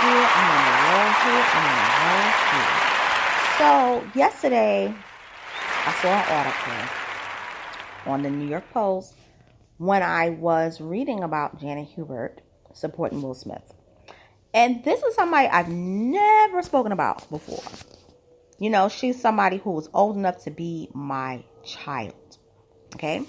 here. I'm on the road here. I'm on the road here. So yesterday, I saw an article on the New York Post when I was reading about Janet Hubert supporting Will Smith. And this is somebody I've never spoken about before. You know, she's somebody who was old enough to be my child. Okay?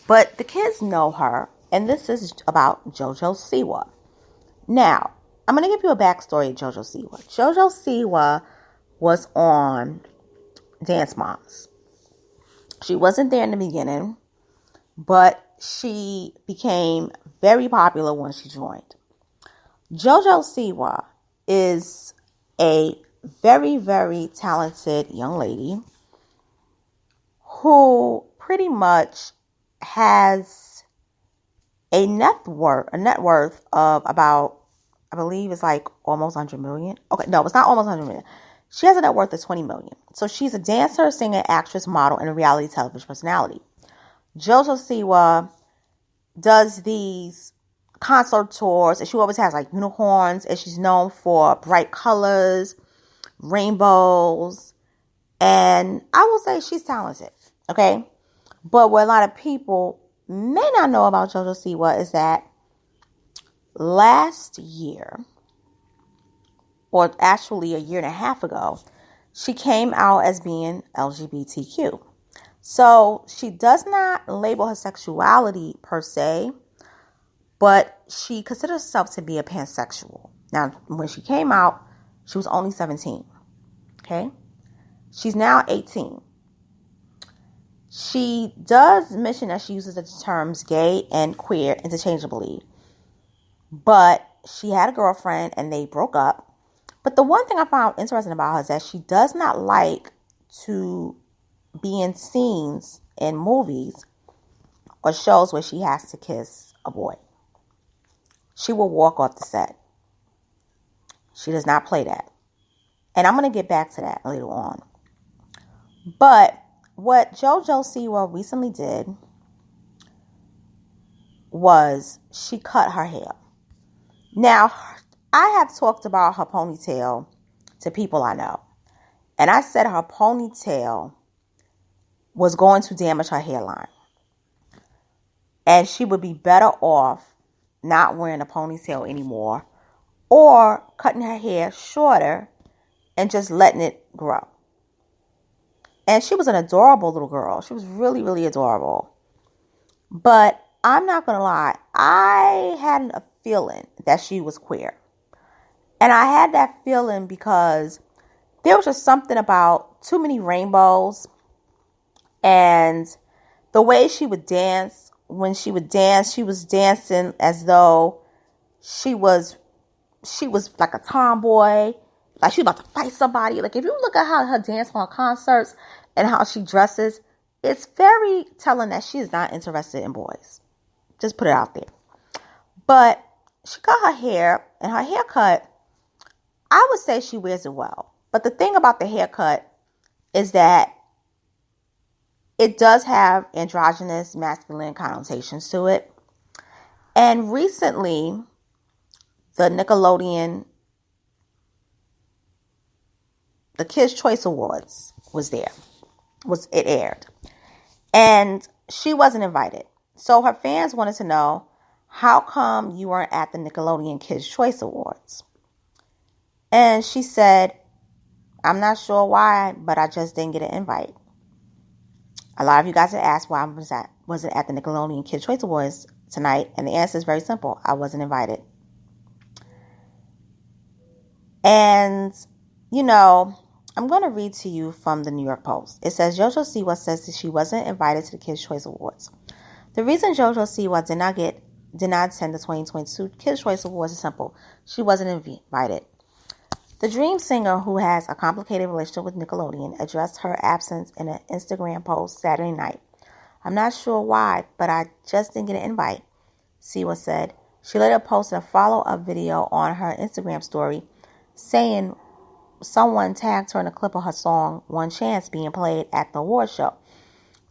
But the kids know her. And this is about JoJo Siwa. Now, I'm going to give you a backstory of JoJo Siwa. JoJo Siwa was on Dance Moms. She wasn't there in the beginning, but she became very popular when she joined. JoJo Siwa is a very, very talented young lady who pretty much has a net worth of about, I believe it's like almost 100 million. Okay, no, it's not almost 100 million. She has a net worth of 20 million. So she's a dancer, singer, actress, model, and a reality television personality. JoJo Siwa does these concert tours, and she always has like unicorns, and she's known for bright colors, rainbows, and I will say she's talented, okay? But what a lot of people may not know about JoJo Siwa is that last year, or actually a year and a half ago, she came out as being LGBTQ. So she does not label her sexuality per se, but she considers herself to be a pansexual. Now, when she came out, she was only 17. Okay? She's now 18. She does mention that she uses the terms gay and queer interchangeably. But she had a girlfriend and they broke up. But the one thing I found interesting about her is that she does not like to be in scenes in movies or shows where she has to kiss a boy. She will walk off the set. She does not play that. And I'm going to get back to that later on. But what JoJo Siwa recently did was she cut her hair. Now, I have talked about her ponytail to people I know. And I said her ponytail was going to damage her hairline. And she would be better off not wearing a ponytail anymore or cutting her hair shorter and just letting it grow. And she was an adorable little girl. She was really, really adorable. But I'm not going to lie. I had a feeling that she was queer. And I had that feeling because there was just something about too many rainbows and the way she would dance. When she would dance, she was dancing as though she was like a tomboy, like she was about to fight somebody. Like if you look at how her dance on concerts and how she dresses, it's very telling that she is not interested in boys. Just put it out there. But she cut her hair, and her haircut, I would say she wears it well. But the thing about the haircut is that it does have androgynous, masculine connotations to it. And recently, the nickelodeon, the Kids' Choice Awards it aired. And she wasn't invited. So her fans wanted to know, how come you weren't at the Nickelodeon Kids' Choice Awards? And she said, I'm not sure why, but I just didn't get an invite. A lot of you guys have asked why I wasn't at the Nickelodeon Kids' Choice Awards tonight. And the answer is very simple. I wasn't invited. And, you know, I'm going to read to you from the New York Post. It says, JoJo Siwa says that she wasn't invited to the Kids' Choice Awards. The reason JoJo Siwa did not attend the 2022 Kids' Choice Awards is simple. She wasn't invited. The Dream singer, who has a complicated relationship with Nickelodeon, addressed her absence in an Instagram post Saturday night. I'm not sure why, but I just didn't get an invite, Siwa said. She later posted a follow-up video on her Instagram story saying someone tagged her in a clip of her song, One Chance, being played at the award show.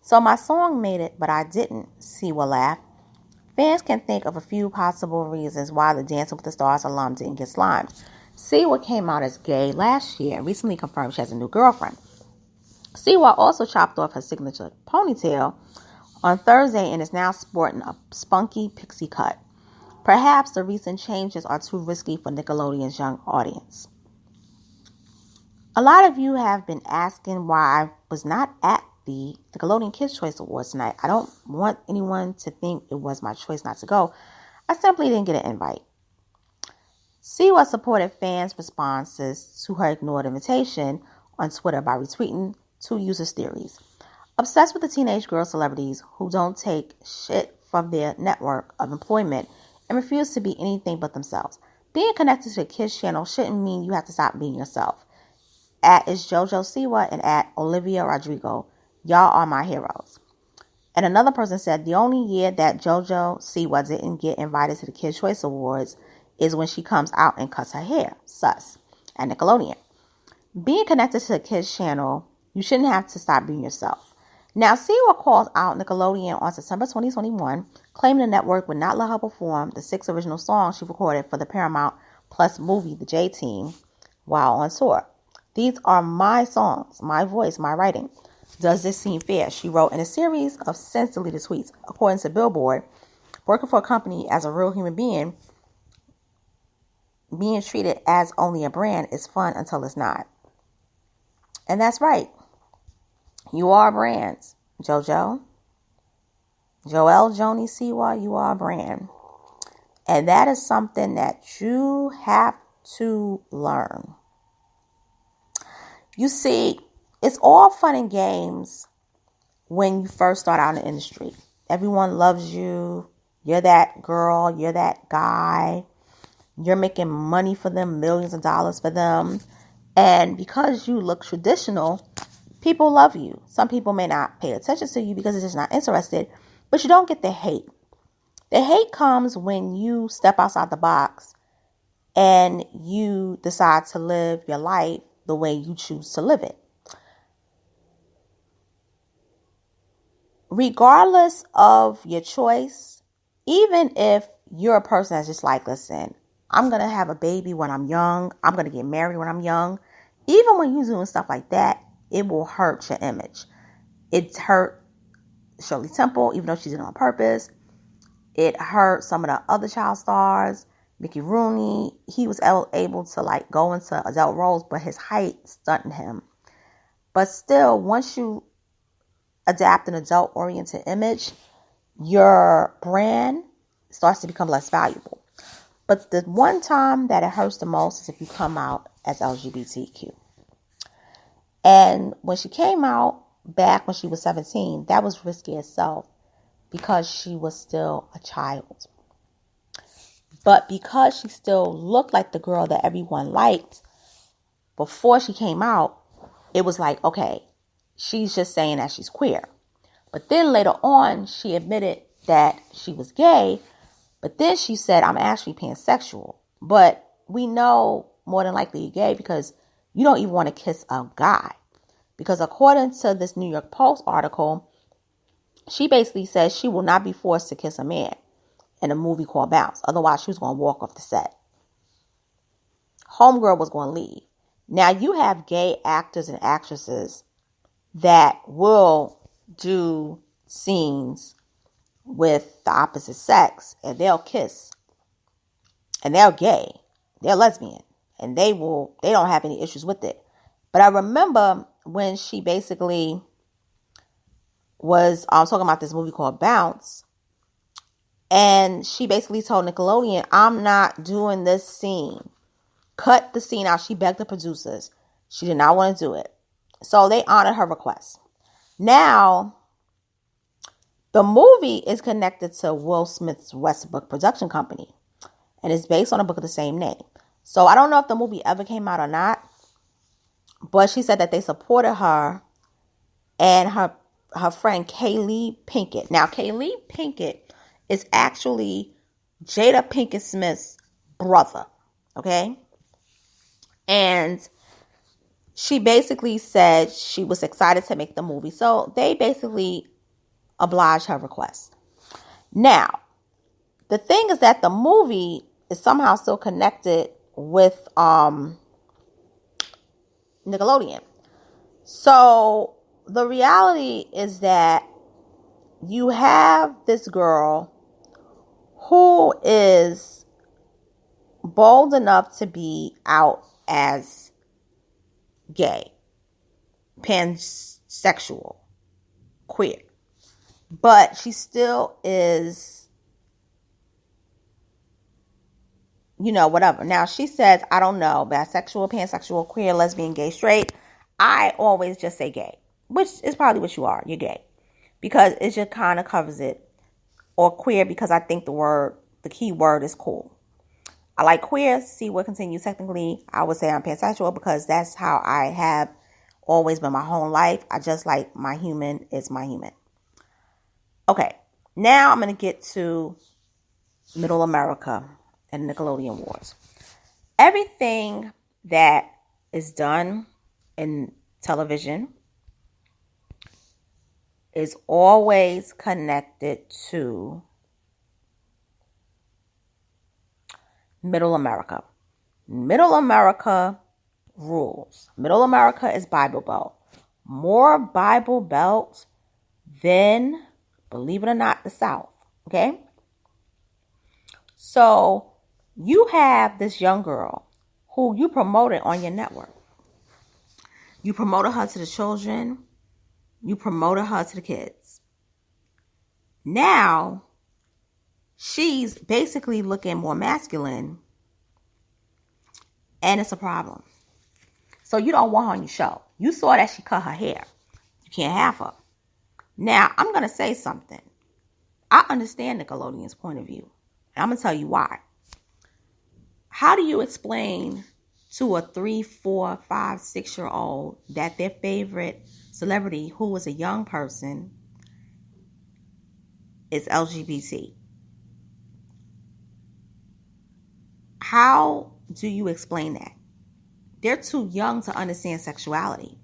So my song made it, but I didn't, Siwa laughed. Fans can think of a few possible reasons why the Dancing with the Stars alum didn't get slimed. Siwa came out as gay last year and recently confirmed she has a new girlfriend. Siwa also chopped off her signature ponytail on Thursday and is now sporting a spunky pixie cut. Perhaps the recent changes are too risky for Nickelodeon's young audience. A lot of you have been asking why I was not at the Nickelodeon Kids Choice Awards tonight. I don't want anyone to think it was my choice not to go. I simply didn't get an invite. Siwa supported fans' responses to her ignored invitation on Twitter by retweeting two users' theories. Obsessed with the teenage girl celebrities who don't take shit from their network of employment and refuse to be anything but themselves. Being connected to a kids channel shouldn't mean you have to stop being yourself. At is JoJosiwa and at Olivia Rodrigo. Y'all are my heroes. And another person said the only year that JoJosiwa didn't get invited to the Kids Choice Awards is when she comes out and cuts her hair. Sus. At Nickelodeon. Being connected to the kids channel, you shouldn't have to stop being yourself. Now, Siwa called out Nickelodeon on September 2021, claiming the network would not let her perform the 6 original songs she recorded for the Paramount Plus movie, The J-Team, while on tour. These are my songs, my voice, my writing. Does this seem fair? She wrote in a series of since-deleted tweets. According to Billboard, working for a company as a real human being treated as only a brand is fun until it's not. And that's right. You are brands. JoJo, Joel, Joni, Siwa, you are a brand. And that is something that you have to learn. You see, it's all fun and games when you first start out in the industry. Everyone loves you. You're that girl. You're that guy. You're making money for them, millions of dollars for them. And because you look traditional, people love you. Some people may not pay attention to you because they're just not interested, but you don't get the hate. The hate comes when you step outside the box and you decide to live your life the way you choose to live it. Regardless of your choice, even if you're a person that's just like, listen, I'm going to have a baby when I'm young. I'm going to get married when I'm young. Even when you're doing stuff like that, it will hurt your image. It hurt Shirley Temple, even though she did it on purpose. It hurt some of the other child stars. Mickey Rooney, he was able to go into adult roles, but his height stunted him. But still, once you adapt an adult-oriented image, your brand starts to become less valuable. But the one time that it hurts the most is if you come out as LGBTQ. And when she came out back when she was 17, that was risky itself because she was still a child. But because she still looked like the girl that everyone liked before she came out, it was like, okay, she's just saying that she's queer. But then later on, she admitted that she was gay. But then she said, I'm actually pansexual. But we know more than likely you're gay because you don't even want to kiss a guy. Because according to this New York Post article, she basically says she will not be forced to kiss a man in a movie called Bounce. Otherwise, she was going to walk off the set. Homegirl was going to leave. Now, you have gay actors and actresses that will do scenes with the opposite sex and they'll kiss. And they're gay. They're lesbian. And they don't have any issues with it. But I remember when she basically was talking about this movie called Bounce. And she basically told Nickelodeon, I'm not doing this scene. Cut the scene out. She begged the producers. She did not want to do it. So they honored her request. Now, the movie is connected to Will Smith's Westbrook production company. And it's based on a book of the same name. So I don't know if the movie ever came out or not. But she said that they supported her and her friend Kaylee Pinkett. Now, Kaylee Pinkett is actually Jada Pinkett Smith's brother. Okay? And she basically said she was excited to make the movie. So they basically obliged her request. Now, the thing is that the movie is somehow still connected with Nickelodeon. So the reality is that you have this girl who is bold enough to be out as gay, pansexual, queer, but she still is, whatever. Now she says, I don't know, bisexual, pansexual, queer, lesbian, gay, straight. I always just say gay, which is probably what you are. You're gay, because it just kind of covers it. Or queer, because I think the key word is cool. I like queer. Siwa continues. Technically, I would say I'm pansexual because that's how I have always been my whole life. I just like my human is my human. Okay, now I'm going to get to Middle America and Nickelodeon Wars. Everything that is done in television is always connected to Middle America. Middle America rules. Middle America is Bible Belt. More Bible Belt than, believe it or not, the South. Okay? So you have this young girl who you promoted on your network. You promoted her to the children. You promoted her to the kids. Now, she's basically looking more masculine, and it's a problem. So you don't want her on your show. You saw that she cut her hair. You can't have her. Now, I'm going to say something. I understand Nickelodeon's point of view, and I'm going to tell you why. How do you explain to a 3, 4, 5, 6-year-old that their favorite celebrity, who was a young person, is LGBT? How do you explain that? They're too young to understand sexuality.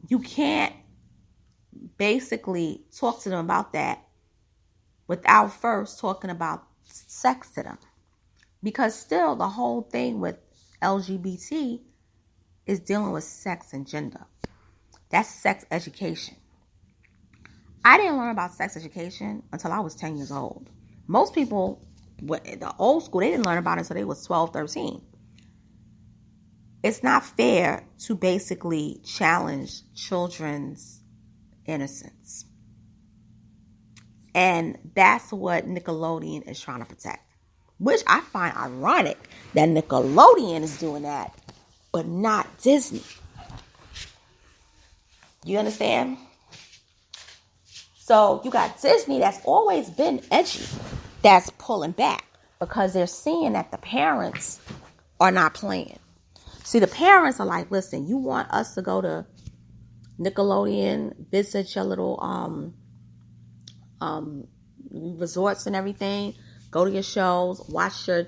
You can't basically talk to them about that without first talking about sex to them. Because still the whole thing with LGBT is dealing with sex and gender. That's sex education. I didn't learn about sex education until I was 10 years old. Most people, the old school, they didn't learn about it until they was 12, 13. It's not fair to basically challenge children's innocence. And that's what Nickelodeon is trying to protect. Which I find ironic that Nickelodeon is doing that, but not Disney. You understand? So you got Disney that's always been edgy, that's pulling back because they're seeing that the parents are not playing. See, the parents are like, listen, you want us to go to Nickelodeon, visit your little resorts and everything, go to your shows, watch your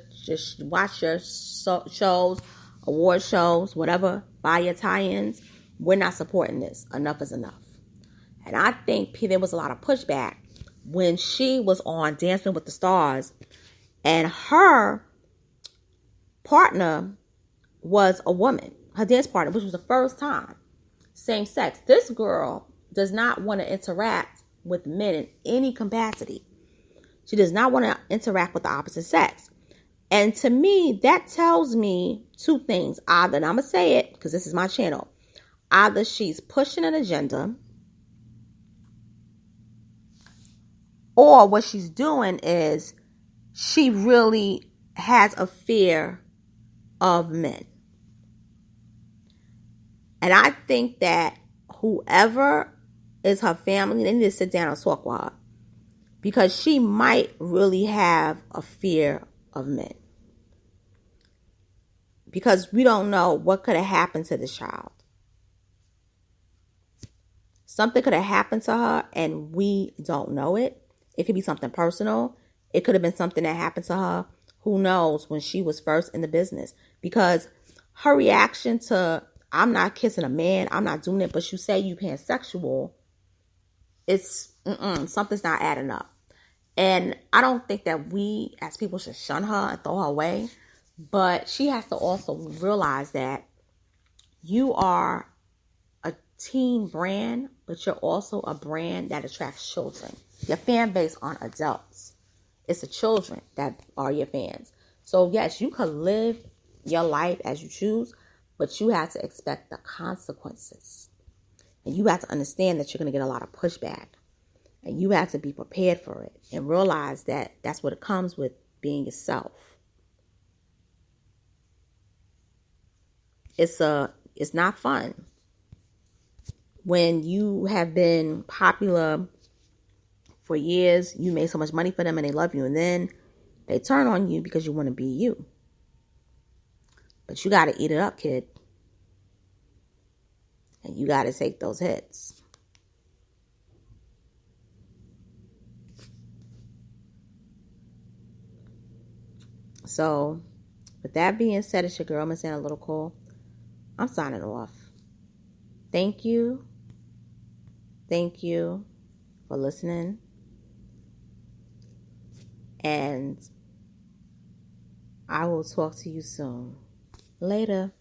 shows, award shows, whatever, buy your tie-ins. We're not supporting this. Enough is enough. And I think there was a lot of pushback when she was on Dancing with the Stars and her partner was a woman, her dance partner, which was the first time. Same sex. This girl does not want to interact with men in any capacity. She does not want to interact with the opposite sex. And to me, that tells me two things. Either, and I'm going to say it because this is my channel, either she's pushing an agenda, or what she's doing is she really has a fear of men. And I think that whoever is her family, they need to sit down and talk with her. Because she might really have a fear of men. Because we don't know what could have happened to this child. Something could have happened to her and we don't know it. It could be something personal. It could have been something that happened to her, who knows, when she was first in the business. Because her reaction to, I'm not kissing a man, I'm not doing it, but you say you pansexual, it's, something's not adding up. And I don't think that we as people should shun her and throw her away. But she has to also realize that you are a teen brand, but you're also a brand that attracts children. Your fan base aren't adults. It's the children that are your fans. So yes, you could live your life as you choose, but you have to expect the consequences. And you have to understand that you're going to get a lot of pushback. And you have to be prepared for it and realize that that's what it comes with being yourself. It's not fun. When you have been popular for years, you made so much money for them and they love you, and then they turn on you because you want to be you. But you got to eat it up, kid. And you got to take those hits. So, with that being said, it's your girl, Miss Anna Little Cole. I'm signing off. Thank you. Thank you for listening. And I will talk to you soon. Later.